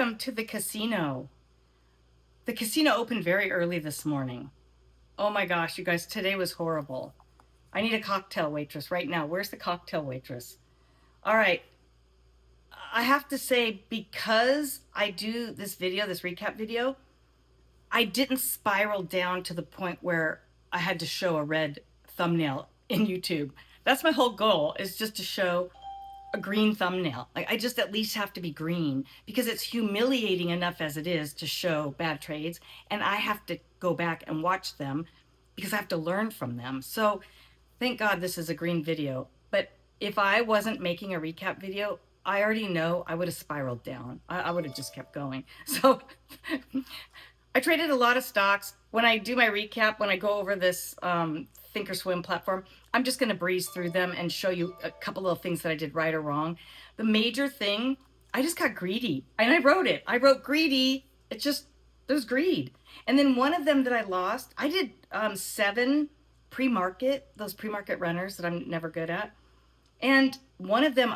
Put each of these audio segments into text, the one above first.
Welcome to the casino. The casino opened very early this morning. Oh my gosh, you guys, today was horrible. I need a cocktail waitress right now. Where's the cocktail waitress? All right. I have to say, because I do this video, this recap video, I didn't spiral down to the point where I had to show a red thumbnail in YouTube. That's my whole goal, is just to show a green thumbnail. Like, I just at least have to be green because it's humiliating enough as it is to show bad trades, and I have to go back and watch them because I have to learn from them. So thank God this is a green video. But if I wasn't making a recap video, I already know I would have spiraled down. I would have just kept going. So I traded a lot of stocks. When I do my recap, when I go over this ThinkOrSwim platform, I'm just going to breeze through them and show you a couple of things that I did right or wrong. The major thing, I just got greedy, and I wrote it. I wrote greedy. It just, there's greed. And then one of them that I lost, I did 7 pre-market, those pre-market runners that I'm never good at. And one of them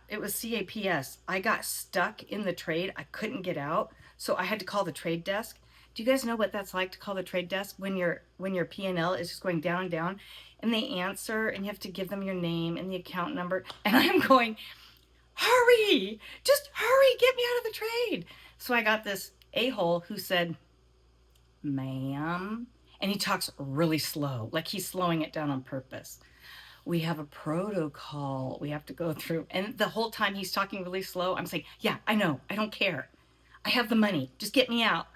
it was CAPS. I got stuck in the trade. I couldn't get out. So I had to call the trade desk. Do you guys know what that's like to call the trade desk when your P&L is just going down and down, and they answer and you have to give them your name and the account number, and I'm going, hurry, just hurry, get me out of the trade. So I got this a-hole who said, ma'am, and he talks really slow, like he's slowing it down on purpose. We have a protocol we have to go through. And the whole time he's talking really slow, I'm saying, yeah, I know, I don't care. I have the money, just get me out.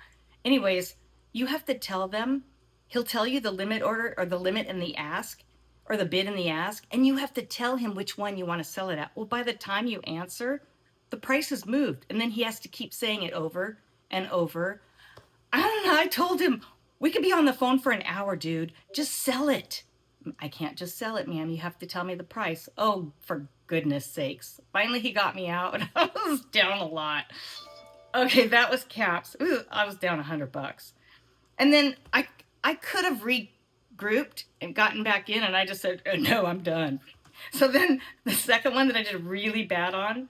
Anyways, you have to tell them, he'll tell you the limit order or the limit in the ask or the bid in the ask, and you have to tell him which one you want to sell it at. Well, by the time you answer, the price has moved, and then he has to keep saying it over and over. I don't know, I told him, we could be on the phone for an hour, dude. Just sell it. I can't just sell it, ma'am. You have to tell me the price. Oh, for goodness sakes. Finally, he got me out. I was down a lot. Okay, that was caps. Ooh, I was down $100. And then I could have regrouped and gotten back in, and I just said, oh, no, I'm done. So then the second one that I did really bad on,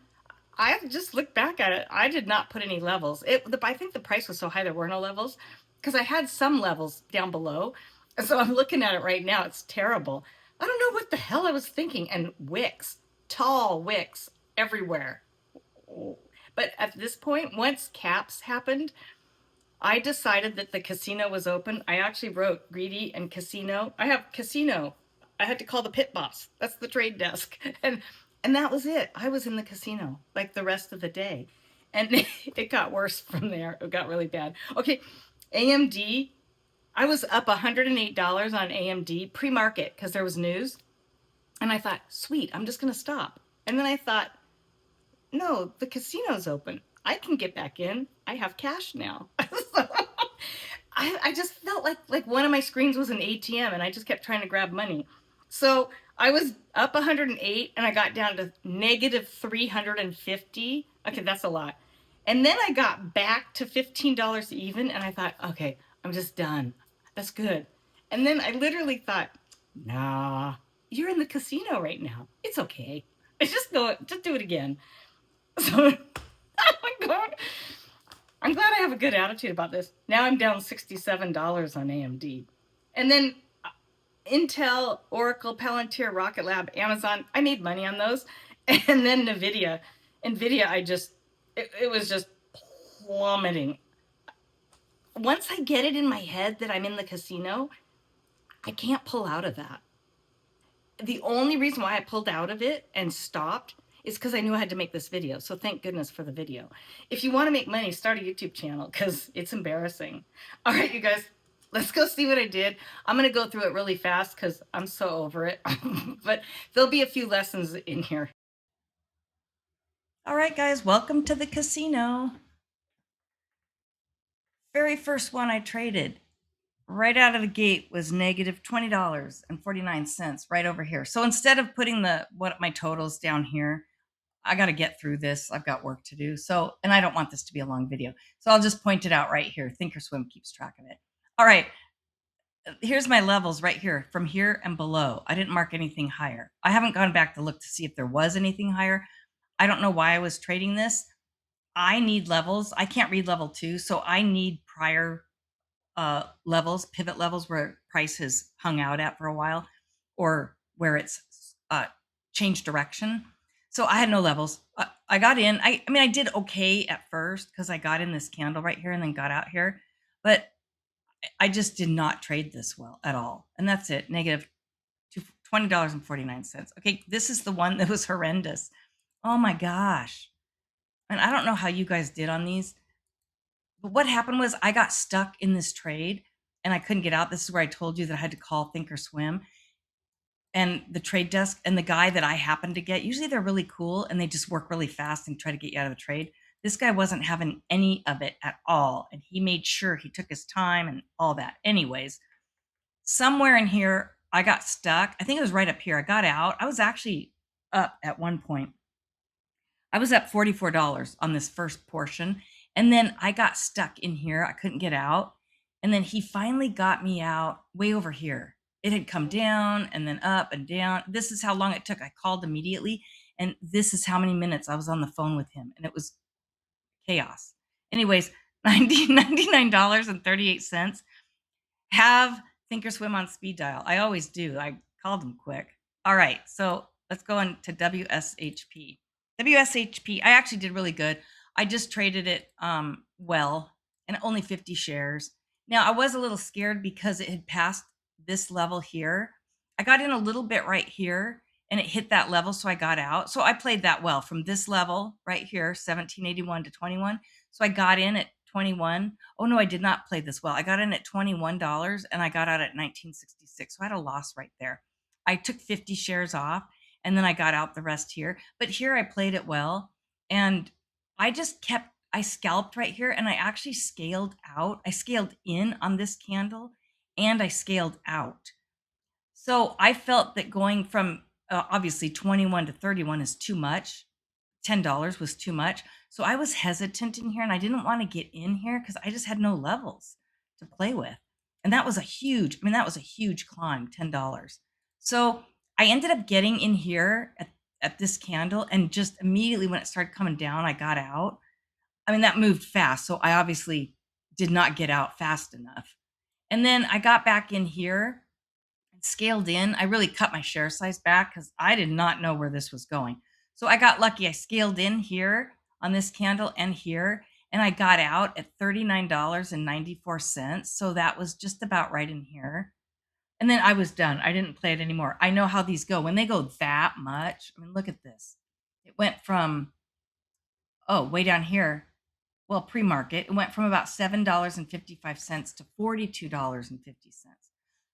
I just looked back at it. I did not put any levels. I think the price was so high there were no levels because I had some levels down below. So I'm looking at it right now. It's terrible. I don't know what the hell I was thinking. And wicks, tall wicks everywhere. But at this point, once caps happened, I decided that the casino was open. I actually wrote greedy and casino. I have casino. I had to call the pit boss. That's the trade desk. And that was it. I was in the casino like the rest of the day. And it got worse from there. It got really bad. Okay, AMD. I was up $108 on AMD pre-market because there was news. And I thought, sweet, I'm just going to stop. And then I thought, no, the casino's open. I can get back in. I have cash now. So I just felt like one of my screens was an ATM, and I just kept trying to grab money. So I was up 108 and I got down to negative 350. Okay, that's a lot. And then I got back to $15 even, and I thought, okay, I'm just done. That's good. And then I literally thought, nah, you're in the casino right now. It's okay. Just do it again. So, oh my God. I'm glad I have a good attitude about this. Now I'm down $67 on AMD. And then Intel, Oracle, Palantir, Rocket Lab, Amazon, I made money on those. And then NVIDIA, it was just plummeting. Once I get it in my head that I'm in the casino, I can't pull out of that. The only reason why I pulled out of it and stopped is because I knew I had to make this video. So thank goodness for the video. If you want to make money, start a YouTube channel because it's embarrassing. All right, you guys, let's go see what I did. I'm going to go through it really fast because I'm so over it. But there'll be a few lessons in here. All right, guys, welcome to the casino. Very first one I traded right out of the gate was negative $20.49 right over here. So instead of putting my totals down here, I got to get through this. I've got work to do. So, and I don't want this to be a long video. So I'll just point it out right here. ThinkOrSwim keeps track of it. All right. Here's my levels right here from here and below. I didn't mark anything higher. I haven't gone back to look to see if there was anything higher. I don't know why I was trading this. I need levels. I can't read level 2, so I need prior levels, pivot levels where price has hung out at for a while, or where it's changed direction. So I had no levels. I got in. I mean, I did okay at first because I got in this candle right here and then got out here, but I just did not trade this well at all. And that's it. Negative $20.49. Okay, this is the one that was horrendous. Oh my gosh. And I don't know how you guys did on these, but what happened was I got stuck in this trade and I couldn't get out. This is where I told you that I had to call ThinkOrSwim and the trade desk, and the guy that I happened to get. Usually they're really cool and they just work really fast and try to get you out of the trade. This guy wasn't having any of it at all. And he made sure he took his time and all that. Anyways, somewhere in here, I got stuck. I think it was right up here. I got out. I was actually up at one point. I was up $44 on this first portion. And then I got stuck in here. I couldn't get out. And then he finally got me out way over here. It had come down and then up and down. This is how long it took. I called immediately. And this is how many minutes I was on the phone with him. And it was chaos. Anyways, $99.38. Have ThinkOrSwim on speed dial. I always do. I called them quick. All right, so let's go on to WSHP. WSHP, I actually did really good. I just traded it well, and only 50 shares. Now, I was a little scared because it had passed this level here. I got in a little bit right here, and it hit that level, so I got out. So I played that well from this level right here, 1781 to 21. So I got in at 21. Oh no, I did not play this well. I got in at $21 and I got out at 1966. So I had a loss right there. I took 50 shares off and then I got out the rest here. But here I played it well and I scalped right here and I actually scaled out. I scaled in on this candle and I scaled out. So I felt that going from obviously 21 to 31 is too much. $10 was too much. So I was hesitant in here and I didn't want to get in here because I just had no levels to play with. And that was that was a huge climb, $10. So I ended up getting in here at this candle and just immediately when it started coming down, I got out. I mean, that moved fast. So I obviously did not get out fast enough. And then I got back in here and scaled in. I really cut my share size back because I did not know where this was going. So I got lucky. I scaled in here on this candle and here, and I got out at $39.94. So that was just about right in here. And then I was done. I didn't play it anymore. I know how these go. When they go that much, I mean, look at this. It went from, oh, way down here. Well, pre-market, it went from about $7.55 to $42.50.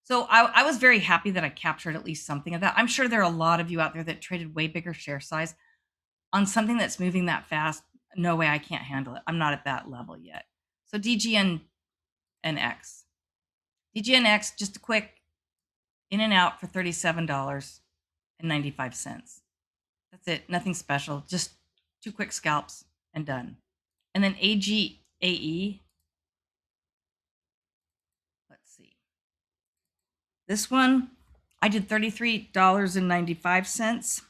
So I was very happy that I captured at least something of that. I'm sure there are a lot of you out there that traded way bigger share size on something that's moving that fast. No way, I can't handle it. I'm not at that level yet. So DGNX. DGNX, just a quick in and out for $37.95. That's it. Nothing special. Just 2 quick scalps and done. And then AGAE. Let's see. This one, I did $33.95.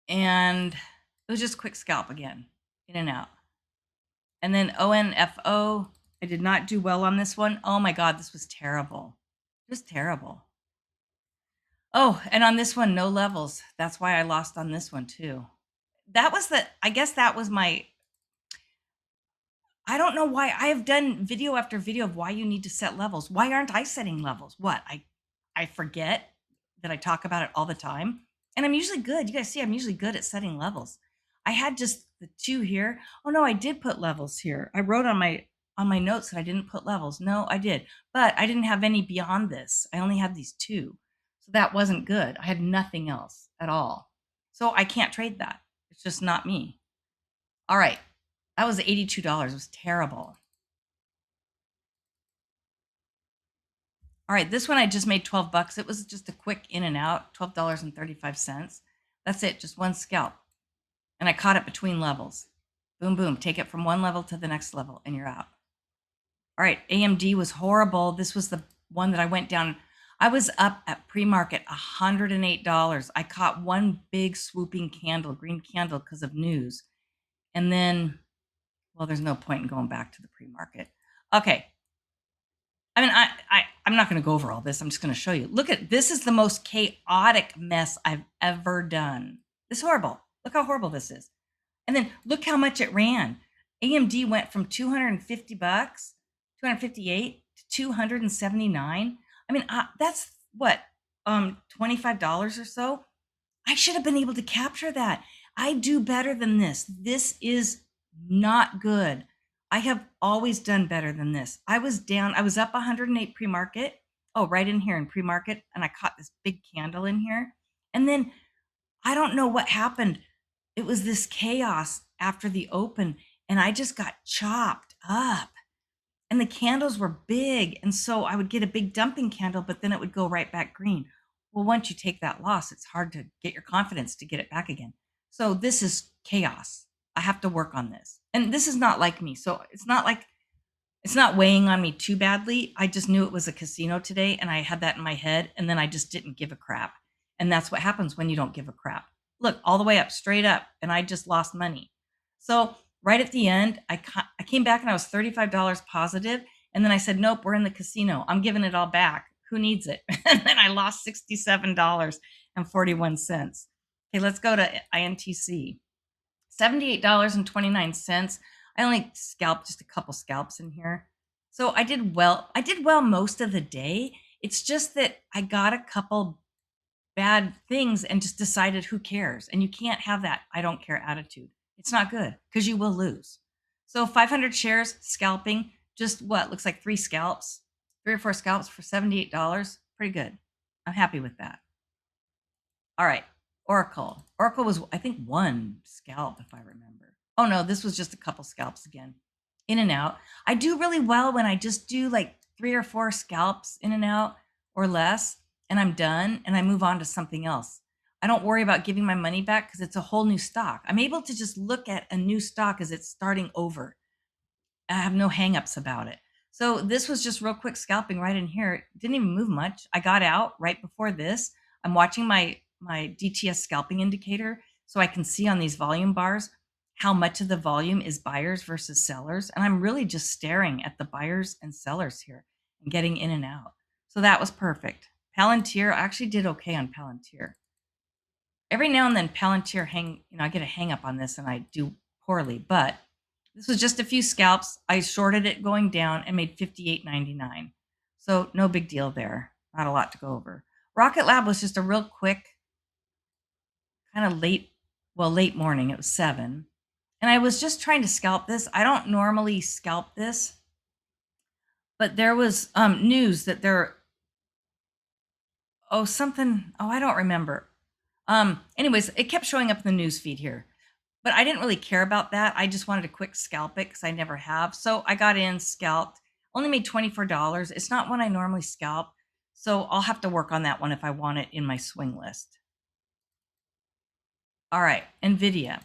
And it was just a quick scalp again, in and out. And then ONFO, I did not do well on this one. Oh my God, this was terrible. Just terrible. Oh, and on this one, no levels. That's why I lost on this one too. I guess that was my, I don't know why. I have done video after video of why you need to set levels. Why aren't I setting levels? What? I forget that I talk about it all the time. And I'm usually good. You guys see, I'm usually good at setting levels. I had just the 2 here. Oh no, I did put levels here. I wrote on my notes that I didn't put levels. No, I did. But I didn't have any beyond this. I only had these 2. So that wasn't good. I had nothing else at all. So I can't trade that. It's just not me. All right. That was $82. It was terrible. All right, this one I just made 12 bucks. It was just a quick in and out, $12.35. That's it, just one scalp. And I caught it between levels. Boom, boom, take it from one level to the next level and you're out. All right, AMD was horrible. This was the one that I went down. I was up at pre-market $108. I caught one big swooping candle, green candle because of news. And then, well, there's no point in going back to the pre-market. Okay. I mean, I'm not going to go over all this. I'm just going to show you. Look at this is the most chaotic mess I've ever done. It's horrible. Look how horrible this is. And then look how much it ran. AMD went from 250 bucks, 258 to 279. I mean, that's what, $25 or so. I should have been able to capture that. I do better than this. This is not good. I have always done better than this. I was up 108 pre-market. Oh, right in here in pre-market. And I caught this big candle in here. And then I don't know what happened. It was this chaos after the open, and I just got chopped up. And the candles were big. And so I would get a big dumping candle, but then it would go right back green. Well, once you take that loss, it's hard to get your confidence to get it back again. So this is chaos. I have to work on this. And this is not like me. So it's not weighing on me too badly. I just knew it was a casino today and I had that in my head and then I just didn't give a crap. And that's what happens when you don't give a crap. Look, all the way up, straight up, and I just lost money. So right at the end, I came back and I was $35 positive. And then I said, nope, we're in the casino. I'm giving it all back. Who needs it? And then I lost $67.41. Okay, let's go to INTC. $78.29. I only scalped just a couple scalps in here. So I did well. I did well most of the day. It's just that I got a couple bad things and just decided who cares. And you can't have that I don't care attitude. It's not good because you will lose. So 500 shares scalping, just what looks like 3 or 4 scalps for $78. Pretty good. I'm happy with that. All right. Oracle. Oracle was, I think, 1 scalp, if I remember. Oh, no, this was just a couple scalps again. In and out. I do really well when I just do like 3 or 4 scalps in and out or less, and I'm done, and I move on to something else. I don't worry about giving my money back because it's a whole new stock. I'm able to just look at a new stock as it's starting over. I have no hangups about it. So this was just real quick scalping right in here. It didn't even move much. I got out right before this. I'm watching my DTS scalping indicator so I can see on these volume bars how much of the volume is buyers versus sellers. And I'm really just staring at the buyers and sellers here and getting in and out. So that was perfect. Palantir, I actually did okay on Palantir. Every now and then Palantir I get a hang up on this and I do poorly, but this was just a few scalps. I shorted it going down and made $58.99. So no big deal there. Not a lot to go over. Rocket Lab was just a real quick, kind of late morning. It was 7. And I was just trying to scalp this. I don't normally scalp this, but there was news that I don't remember. Anyways, it kept showing up in the news feed here. But I didn't really care about that. I just wanted a quick scalp it because I never have. So I got in, scalped, only made $24. It's not one I normally scalp. So I'll have to work on that one if I want it in my swing list. All right, NVIDIA.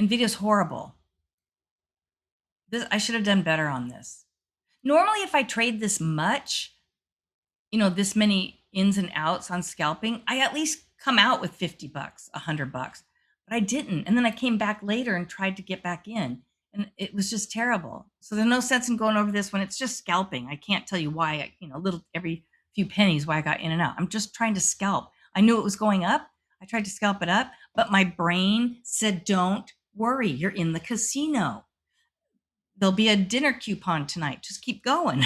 NVIDIA's horrible. I should have done better on this. Normally, if I trade this much, this many ins and outs on scalping, I at least come out with 50 bucks, 100 bucks. But I didn't. And then I came back later and tried to get back in. And it was just terrible. So there's no sense in going over this when it's just scalping. I can't tell you why, every few pennies why I got in and out. I'm just trying to scalp. I knew it was going up. I tried to scalp it up, but my brain said, don't worry. You're in the casino. There'll be a dinner coupon tonight. Just keep going.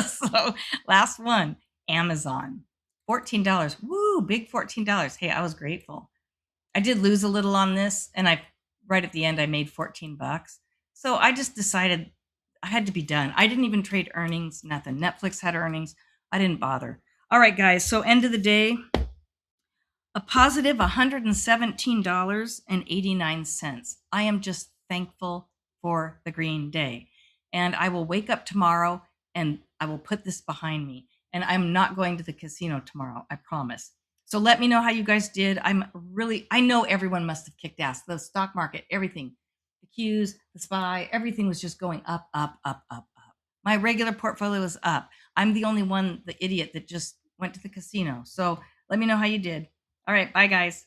So last one, Amazon, $14. Woo, big $14. Hey, I was grateful. I did lose a little on this, and right at the end I made 14 bucks. So I just decided I had to be done. I didn't even trade earnings, nothing. Netflix had earnings. I didn't bother. All right, guys. So end of the day, a positive $117.89. I am just thankful for the green day. And I will wake up tomorrow and I will put this behind me. And I'm not going to the casino tomorrow, I promise. So let me know how you guys did. I know everyone must have kicked ass. The stock market, everything, the Qs, the SPY, everything was just going up, up, up, up, up. My regular portfolio was up. I'm the only one, the idiot that just went to the casino. So let me know how you did. All right, bye guys.